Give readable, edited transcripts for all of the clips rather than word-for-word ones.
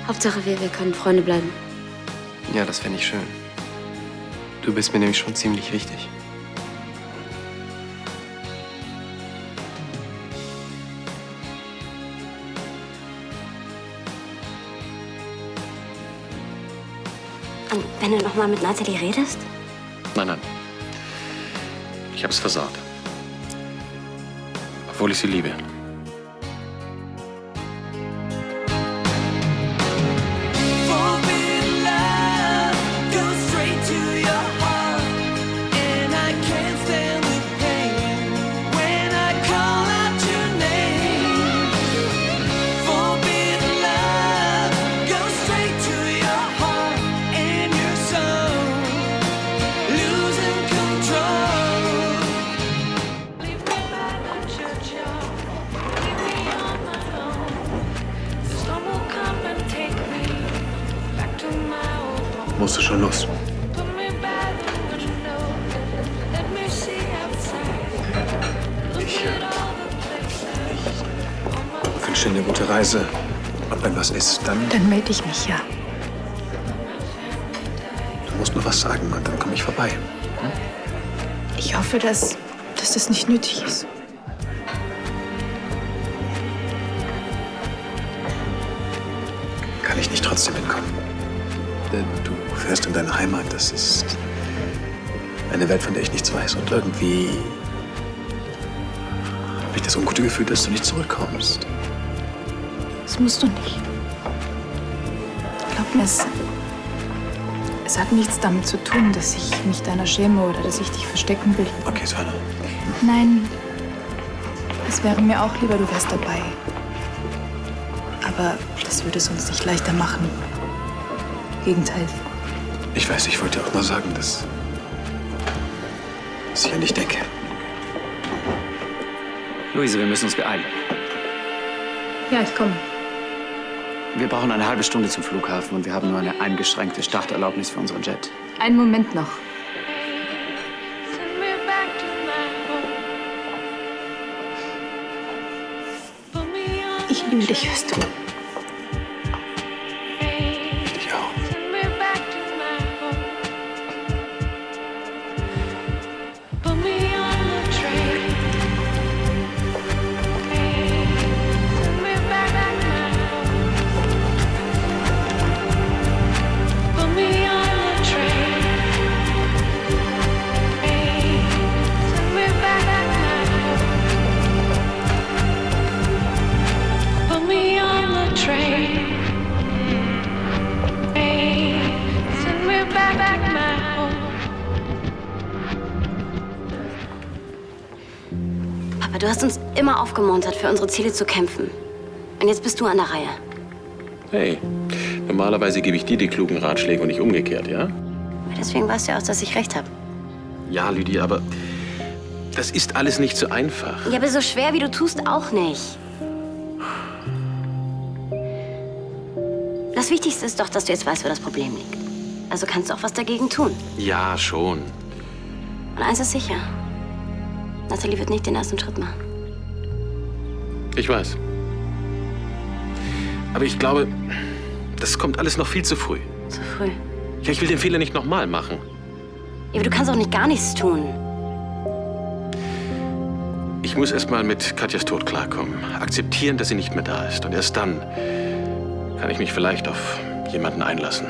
Hauptsache wir können Freunde bleiben. Ja, das fände ich schön. Du bist mir nämlich schon ziemlich wichtig. Und wenn du noch mal mit Natalie redest? Nein, nein. Ich habe es versagt. Obwohl ich sie liebe. Musst du schon los? Ich wünsche dir eine gute Reise. Und wenn was ist, dann... Dann melde ich mich, ja. Du musst nur was sagen und dann komme ich vorbei. Ich hoffe, dass das nicht nötig ist. Kann ich nicht trotzdem hinkommen? Denn du fährst in deine Heimat. Das ist eine Welt, von der ich nichts weiß. Und irgendwie habe ich das ungute Gefühl, dass du nicht zurückkommst. Das musst du nicht. Glaub mir, es hat nichts damit zu tun, dass ich mich deiner schäme oder dass ich dich verstecken will. Okay, Svana. Nein, es wäre mir auch lieber, du wärst dabei. Aber das würde es uns nicht leichter machen. Gegenteil. Ich weiß, ich wollte auch nur sagen, dass ich an dich denke. Luise, wir müssen uns beeilen. Ja, ich komme. Wir brauchen eine halbe Stunde zum Flughafen und wir haben nur eine eingeschränkte Starterlaubnis für unseren Jet. Einen Moment noch. Ich liebe dich, hörst du? Ich auch. Papa, du hast uns immer aufgemuntert, für unsere Ziele zu kämpfen. Und jetzt bist du an der Reihe. Hey, normalerweise gebe ich dir die klugen Ratschläge und nicht umgekehrt, ja? Deswegen weißt du ja auch, dass ich recht habe. Ja, Lydia, aber das ist alles nicht so einfach. Ja, aber so schwer, wie du tust, auch nicht. Das Wichtigste ist doch, dass du jetzt weißt, wo das Problem liegt. Also kannst du auch was dagegen tun. Ja, schon. Und eins ist sicher. Natalie wird nicht den ersten Schritt machen. Ich weiß. Aber ich glaube, das kommt alles noch viel zu früh. Zu früh. Ja, ich will den Fehler nicht nochmal machen. Ja, aber du kannst auch nicht gar nichts tun. Ich muss erst mal mit Katjas Tod klarkommen. Akzeptieren, dass sie nicht mehr da ist. Und erst dann kann ich mich vielleicht auf jemanden einlassen.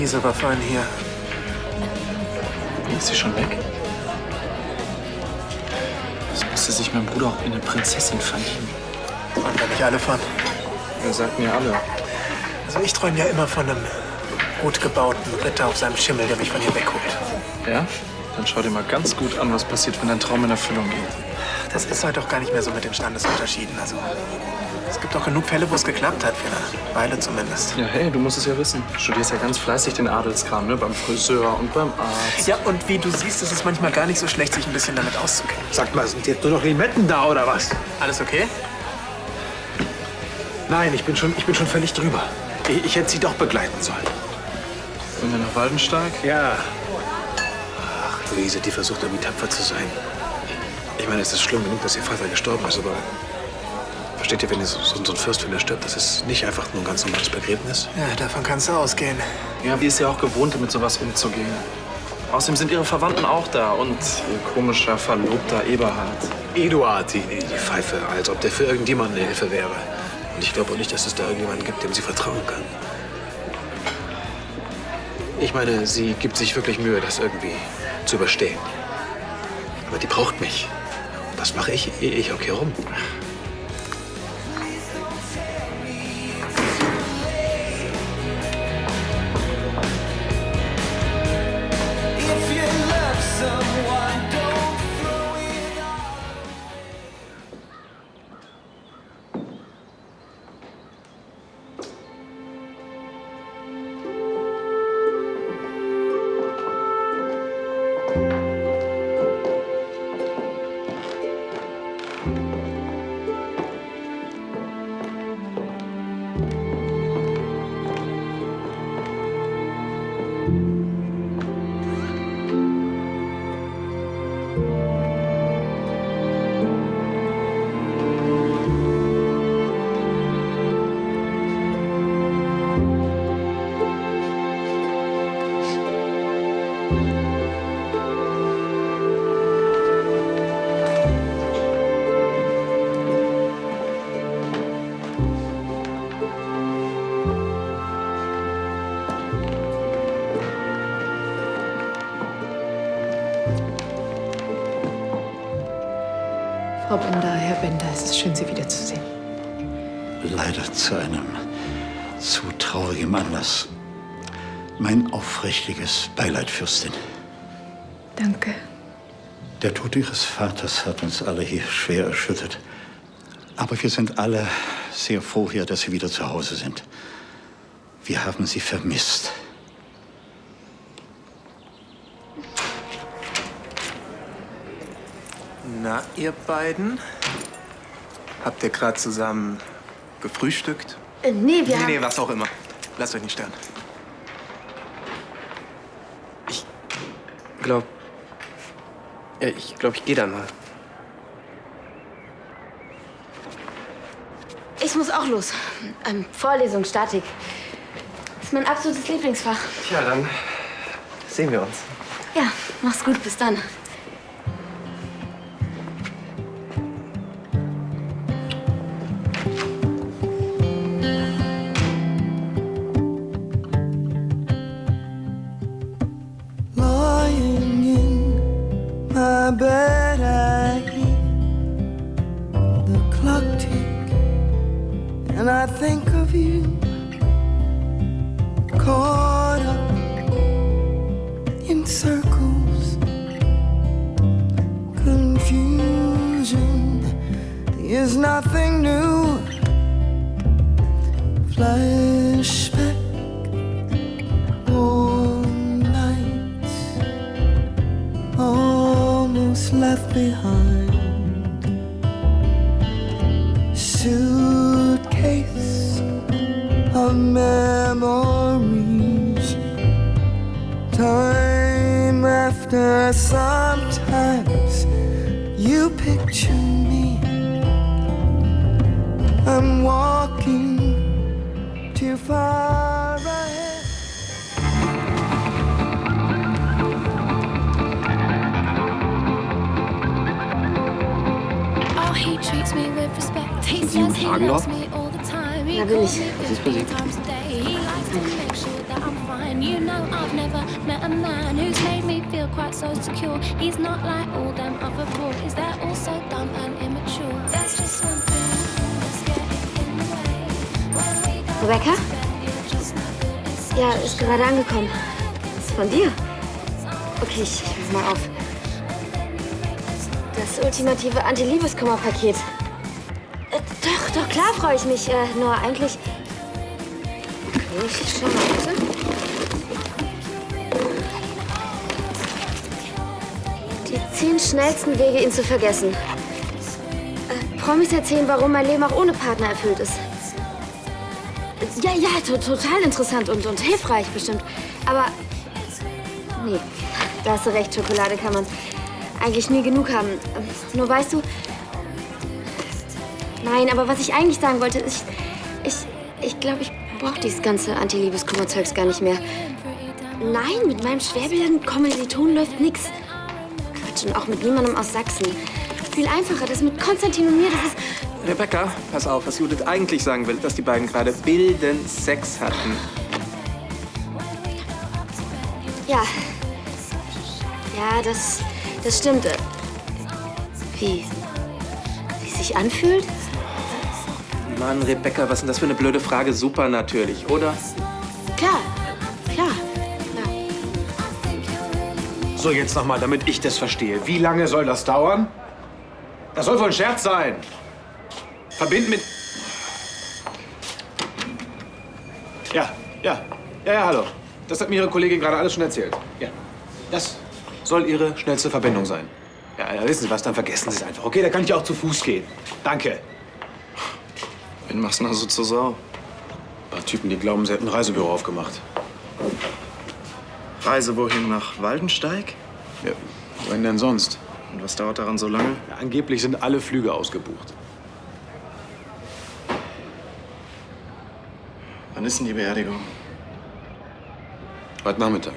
Luise war vorhin hier. Ist sie schon weg? Das musste sich mein Bruder auch wie eine Prinzessin verlieben. Träumen da nicht alle von. Wir sagten ja alle. Also ich träume ja immer von einem gut gebauten Ritter auf seinem Schimmel, der mich von hier wegholt. Ja? Dann schau dir mal ganz gut an, was passiert, wenn dein Traum in Erfüllung geht. Das ist heute doch gar nicht mehr so mit den Standesunterschieden. Also, es gibt doch genug Fälle, wo es geklappt hat, für eine Weile zumindest. Ja, hey, du musst es ja wissen. Du studierst ja ganz fleißig den Adelskram, ne? Beim Friseur und beim Arzt. Ja, und wie du siehst, ist es manchmal gar nicht so schlecht, sich ein bisschen damit auszukennen. Sag mal, sind jetzt nur noch Limetten da oder was? Alles okay? Nein, ich bin schon völlig drüber. Ich hätte sie doch begleiten sollen. Sind wir nach Waldensteig? Ja. Ach, Luise, die versucht irgendwie tapfer zu sein. Ich meine, es ist schlimm genug, dass ihr Vater gestorben ist, aber versteht ihr, wenn so ein Fürst, wenn er stirbt, das ist nicht einfach nur ein ganz normales Begräbnis? Ja, davon kannst du ausgehen. Ja, die ist ja auch gewohnt, mit sowas umzugehen. Außerdem sind ihre Verwandten auch da und ihr komischer Verlobter Eberhard. Eduard, die Pfeife, als ob der für irgendjemanden eine Hilfe wäre. Und ich glaube auch nicht, dass es da irgendjemanden gibt, dem sie vertrauen kann. Ich meine, sie gibt sich wirklich Mühe, das irgendwie zu überstehen. Aber die braucht mich. Was mache ich? Ich hocke hier rum. Frau Bender, Herr Bender, es ist schön, Sie wiederzusehen. Leider zu einem zu traurigen Anlass. Mein aufrichtiges Beileid, Fürstin. Danke. Der Tod Ihres Vaters hat uns alle hier schwer erschüttert. Aber wir sind alle sehr froh hier, dass Sie wieder zu Hause sind. Wir haben Sie vermisst. Na, ihr beiden? Habt ihr gerade zusammen gefrühstückt? Nee, wir haben... Nee, was auch immer. Lasst euch nicht stören. Ich glaube, ich gehe dann mal. Ich muss auch los. Vorlesung, Statik. Das ist mein absolutes Lieblingsfach. Tja, dann sehen wir uns. Ja, mach's gut, bis dann. My bed, I hear the clock tick, and I think of you, caught up in circles, confusion is nothing new. Flashback, warm nights, almost left behind. Suitcase of memories. Time after, sometimes you picture me. I'm walking too far ahead. Oh, he treats me with respect. He says he loves me all the time. Da bin ich. Das ist für Sie. You know I've never met a man who's made me feel quite so secure. He's not like all them other boys. They're all so dumb and immature. There's just one thing that's getting in the way. When we go Rebecca? to bed, you're just not good as Ja, ist gerade angekommen. Ist von dir? Okay, ich mach mal auf. Das ultimative Anti-Liebeskummer-Paket. Doch, klar freue ich mich. Nur eigentlich... Okay, ich schau mal bitte. Die 10 schnellsten Wege, ihn zu vergessen. Promis erzählen, warum mein Leben auch ohne Partner erfüllt ist. Ja, total interessant und hilfreich bestimmt. Aber nee, da hast du recht, Schokolade kann man eigentlich nie genug haben. Nur weißt du... Nein, aber was ich eigentlich sagen wollte, ist, ich glaube, ich brauche dieses ganze Anti-Liebeskummer-Zeugs gar nicht mehr. Nein, mit meinem schwerbelnden Kommilitonen läuft nix. Quatsch, und auch mit niemandem aus Sachsen. Viel einfacher, das mit Konstantin und mir, das ist... Rebecca, pass auf, was Judith eigentlich sagen will, dass die beiden gerade wilden Sex hatten. Ja. Ja, das stimmt. Wie es sich anfühlt? Mann, Rebecca, was ist denn das für eine blöde Frage? Super natürlich, oder? Klar. So, jetzt nochmal, damit ich das verstehe. Wie lange soll das dauern? Das soll wohl ein Scherz sein. Verbinden mit... Ja, hallo. Das hat mir Ihre Kollegin gerade alles schon erzählt. Ja, das soll Ihre schnellste Verbindung sein. Ja, wissen Sie was, dann vergessen Sie es einfach. Okay, da kann ich auch zu Fuß gehen. Danke. Wen machst du denn so zur Sau? Ein paar Typen, die glauben, sie hätten ein Reisebüro aufgemacht. Reise wohin? Nach Waldensteig? Ja, wohin denn sonst? Und was dauert daran so lange? Ja, angeblich sind alle Flüge ausgebucht. Wann ist denn die Beerdigung? Heute Nachmittag.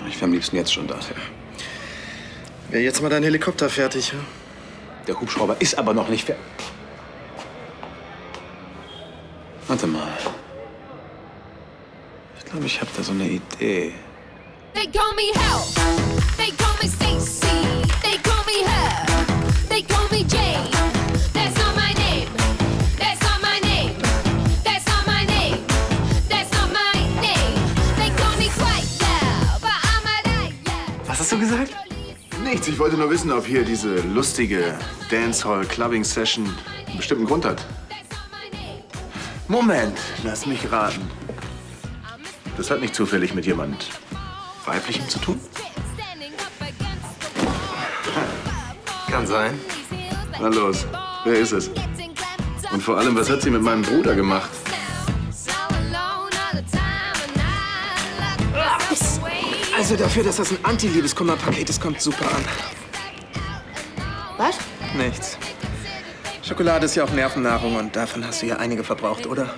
Ich wäre am liebsten jetzt schon da. Wäre jetzt mal dein Helikopter fertig, ja? Der Hubschrauber ist aber noch nicht fertig. Warte mal. Ich glaube, ich habe da so eine Idee. They call me Hell. They call me Stacy. They call me Her. They call me Jane. That's not my name. That's not my name. That's not my name. That's not my name. They call me quite well, but I'm a liar. Was hast du gesagt? Nichts. Ich wollte nur wissen, ob hier diese lustige Dancehall-Clubbing-Session einen bestimmten Grund hat. Moment, lass mich raten. Das hat nicht zufällig mit jemand Weiblichem zu tun? Kann sein. Na los, wer ist es? Und vor allem, was hat sie mit meinem Bruder gemacht? Also dafür, dass das ein Anti-Liebeskummer-Paket ist, kommt super an. Was? Nichts. Schokolade ist ja auch Nervennahrung und davon hast du ja einige verbraucht, oder?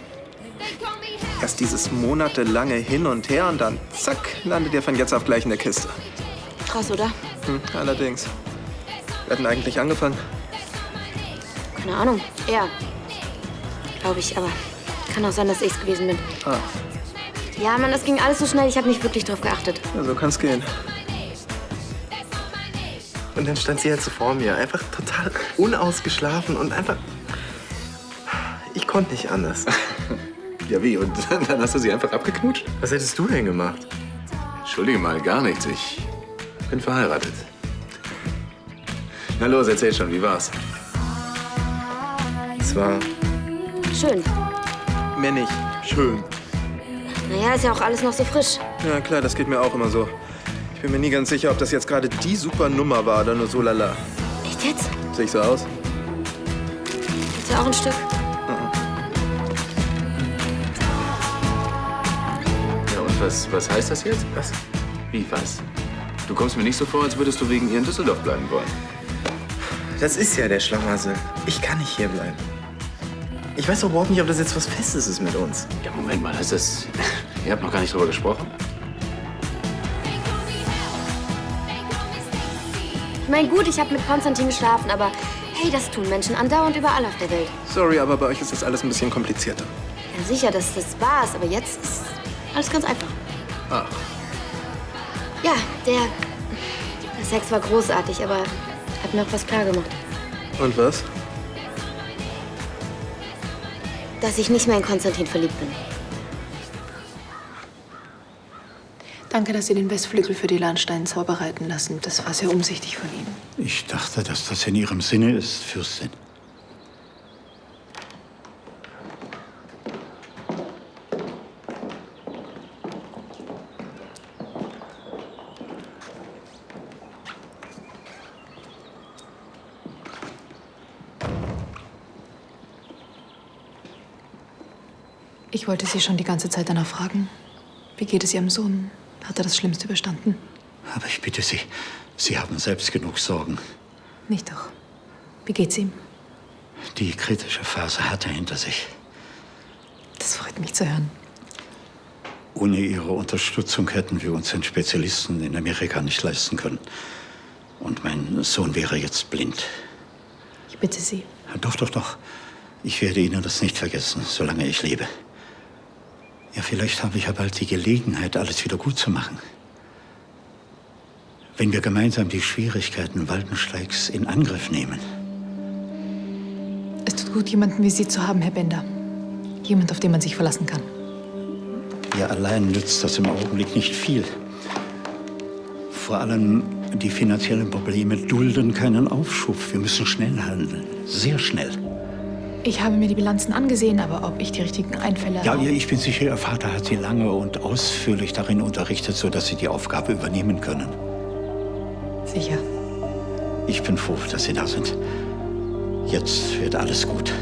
Erst dieses monatelange Hin und Her und dann zack, landet ihr von jetzt auf gleich in der Kiste. Krass, oder? Allerdings. Wir hatten eigentlich angefangen. Keine Ahnung. Er. Glaube ich, aber kann auch sein, dass ich's gewesen bin. Ah, Ja, Mann, das ging alles so schnell, ich habe nicht wirklich drauf geachtet. ja, so kann's gehen. Und dann stand sie halt so vor mir, einfach total unausgeschlafen und einfach... Ich konnte nicht anders. Ja, wie? Und dann hast du sie einfach abgeknutscht? Was hättest du denn gemacht? Entschuldige mal, gar nichts. Ich bin verheiratet. Na los, erzähl schon, wie war's? Es war Schön. Mehr nicht. schön. Naja, ist ja auch alles noch so frisch. Ja, klar, das geht mir auch immer so. Ich bin mir nie ganz sicher, ob das jetzt gerade die super Nummer war oder nur so lala. Echt jetzt? Sehe ich so aus? Willst du auch ein Stück? Ja, und was heißt das jetzt? Was? Wie, was? Du kommst mir nicht so vor, als würdest du wegen ihr in Düsseldorf bleiben wollen. Das ist ja der Schlamassel. Ich kann nicht hier bleiben. Ich weiß doch überhaupt nicht, ob das jetzt was Festes ist mit uns. Ja, Moment mal, heißt das... Ihr habt noch gar nicht drüber gesprochen? Ich meine, gut, ich habe mit Konstantin geschlafen, aber hey, das tun Menschen andauernd überall auf der Welt. Sorry, aber bei euch ist das alles ein bisschen komplizierter. Ja, sicher, das war's, aber jetzt ist alles ganz einfach. Ach. Ja, der Sex war großartig, aber hat mir auch was klargemacht. Und was? Dass ich nicht mehr in Konstantin verliebt bin. Danke, dass Sie den Westflügel für die Lahnsteinen vorbereiten lassen. Das war sehr umsichtig von Ihnen. Ich dachte, dass das in Ihrem Sinne ist, Fürstin. Ich wollte Sie schon die ganze Zeit danach fragen. Wie geht es Ihrem Sohn? Hat er das Schlimmste überstanden? Aber ich bitte Sie, Sie haben selbst genug Sorgen. Nicht doch. Wie geht's ihm? Die kritische Phase hat er hinter sich. Das freut mich zu hören. Ohne Ihre Unterstützung hätten wir uns einen Spezialisten in Amerika nicht leisten können. Und mein Sohn wäre jetzt blind. Ich bitte Sie. Doch, doch, doch. Ich werde Ihnen das nicht vergessen, solange ich lebe. Ja, vielleicht habe ich ja bald die Gelegenheit, alles wieder gut zu machen. Wenn wir gemeinsam die Schwierigkeiten Waldensteigs in Angriff nehmen. Es tut gut, jemanden wie Sie zu haben, Herr Bender. Jemand, auf den man sich verlassen kann. Ja, allein nützt das im Augenblick nicht viel. Vor allem die finanziellen Probleme dulden keinen Aufschub. Wir müssen schnell handeln. Sehr schnell. Ich habe mir die Bilanzen angesehen, aber ob ich die richtigen Einfälle Ja, habe... ich bin sicher, Ihr Vater hat Sie lange und ausführlich darin unterrichtet, sodass Sie die Aufgabe übernehmen können. Sicher. Ich bin froh, dass Sie da sind. Jetzt wird alles gut.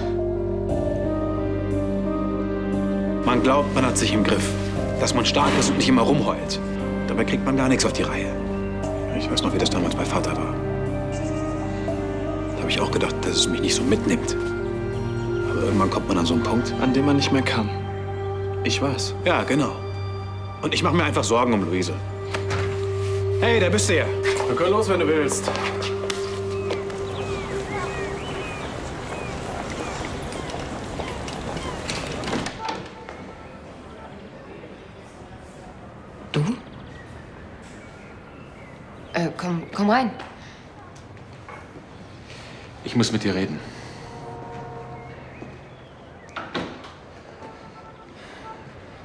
Man glaubt, man hat sich im Griff. Dass man stark ist und nicht immer rumheult. Dabei kriegt man gar nichts auf die Reihe. Ich weiß noch, wie das damals bei Vater war. Da habe ich auch gedacht, dass es mich nicht so mitnimmt. Aber irgendwann kommt man an so einen Punkt. An dem man nicht mehr kann. Ich weiß. Ja, genau. Und ich mache mir einfach Sorgen um Luise. Hey, da bist du ja. Wir können los, wenn du willst. Du? Komm rein. Ich muss mit dir reden.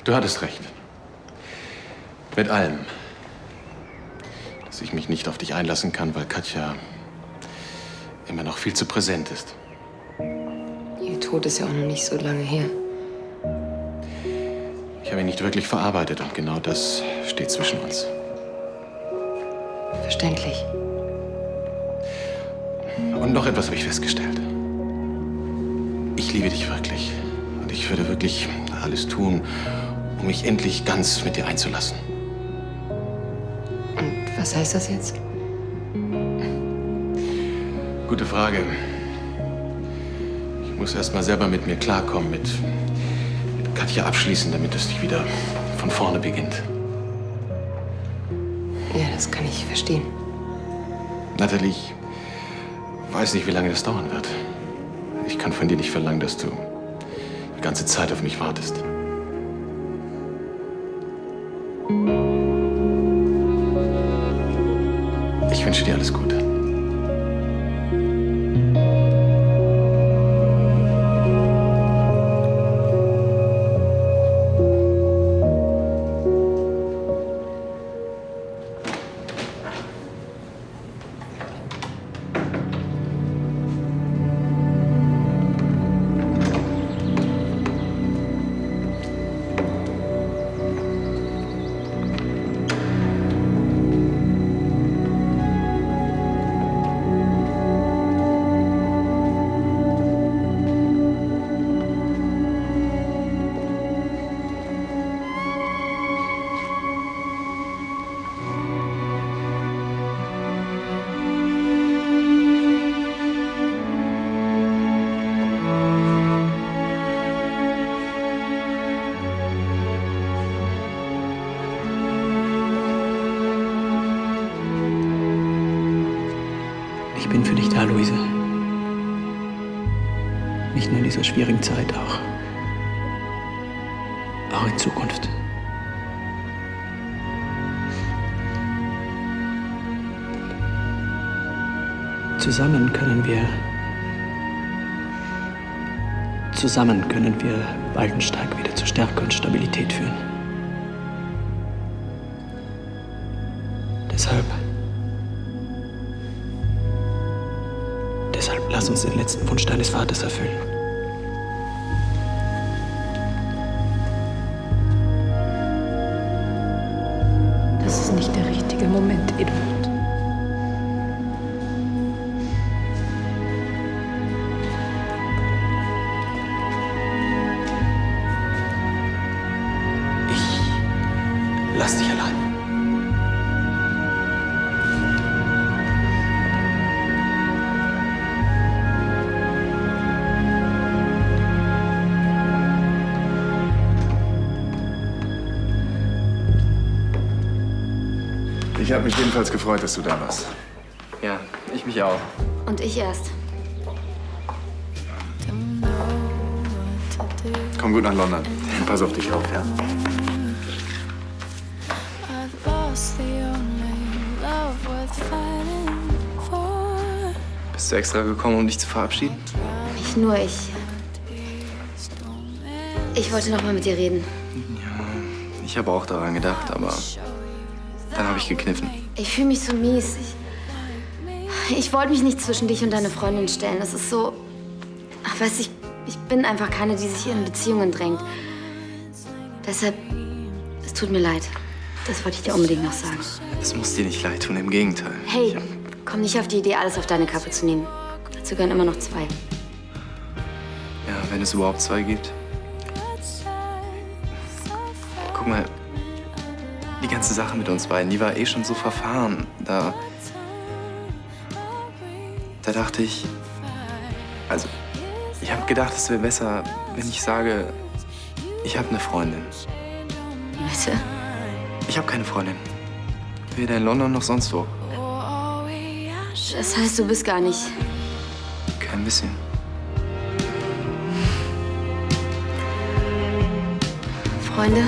Du hattest recht. Mit allem. Dass ich mich nicht auf dich einlassen kann, weil Katja immer noch viel zu präsent ist. Ihr Tod ist ja auch noch nicht so lange her. Ich habe ihn nicht wirklich verarbeitet und genau das steht zwischen uns. Verständlich. Und noch etwas habe ich festgestellt. Ich liebe dich wirklich. Und ich würde wirklich alles tun, um mich endlich ganz mit dir einzulassen. Und was heißt das jetzt? Gute Frage. Ich muss erst mal selber mit mir klarkommen, mit Katja abschließen, damit es nicht wieder von vorne beginnt. Ja, das kann ich verstehen. Natalie, ich weiß nicht, wie lange das dauern wird. Ich kann von dir nicht verlangen, dass du die ganze Zeit auf mich wartest. Ich wünsche dir alles Gute. Ich bin für dich da, Luise. Nicht nur in dieser schwierigen Zeit, auch auch in Zukunft. Zusammen können wir Waldensteig wieder zu Stärke und Stabilität führen. Deshalb lass uns den letzten Wunsch deines Vaters erfüllen. Das ist nicht der richtige Moment, Eduard. Lass dich allein. Ich habe mich jedenfalls gefreut, dass du da warst. Ja, ich mich auch. Und ich erst. Komm gut nach London. Pass auf dich auf, ja? Bist du extra gekommen, um dich zu verabschieden? Nicht nur ich. Ich wollte noch mal mit dir reden. Ich habe auch daran gedacht, aber dann habe ich gekniffen. Ich fühle mich so mies. Ich wollte mich nicht zwischen dich und deine Freundin stellen. Das ist so... Ach, weißt du, ich bin einfach keine, die sich in Beziehungen drängt. Deshalb, es tut mir leid. Das wollte ich dir unbedingt noch sagen. Es muss dir nicht leid tun, im Gegenteil. Hey, komm nicht auf die Idee, alles auf deine Kappe zu nehmen. Dazu gehören immer noch 2. Ja, wenn es überhaupt 2 gibt. Guck mal, die ganze Sache mit uns beiden, die war eh schon so verfahren. Da dachte ich, also, ich habe gedacht, es wäre besser, wenn ich sage, ich habe eine Freundin. Bitte? Ich habe keine Freundin. Weder in London noch sonst wo. Das heißt, du bist gar nicht... Kein bisschen. Freunde?